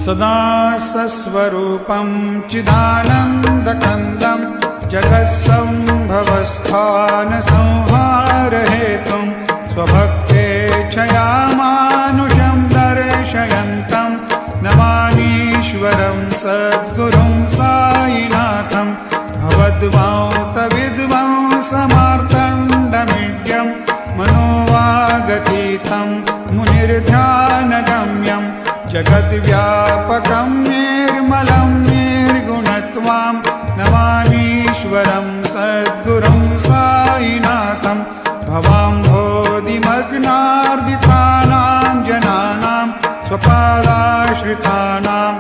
सदा सस्वरूपं चिदानन्दकन्दं जगत्सम्भवस्थानसंहारहेतुं स्वभक्तेच्छया मानुषं दर्शयन्तं नमामीश्वरं सद्गुरुं साईनाथं भवद्वान्तविद्वां समार्तण्डमीड्यं मनोवागतीतं मुनिर्ध्यानगम्यं जगद्व्यापकं निर्मलं निर्गुणत्वां नमामीश्वरं सद्गुरुं साईनाथं भवाम्भोधिमग्नार्दितानां जनानां स्वपादाश्रितानां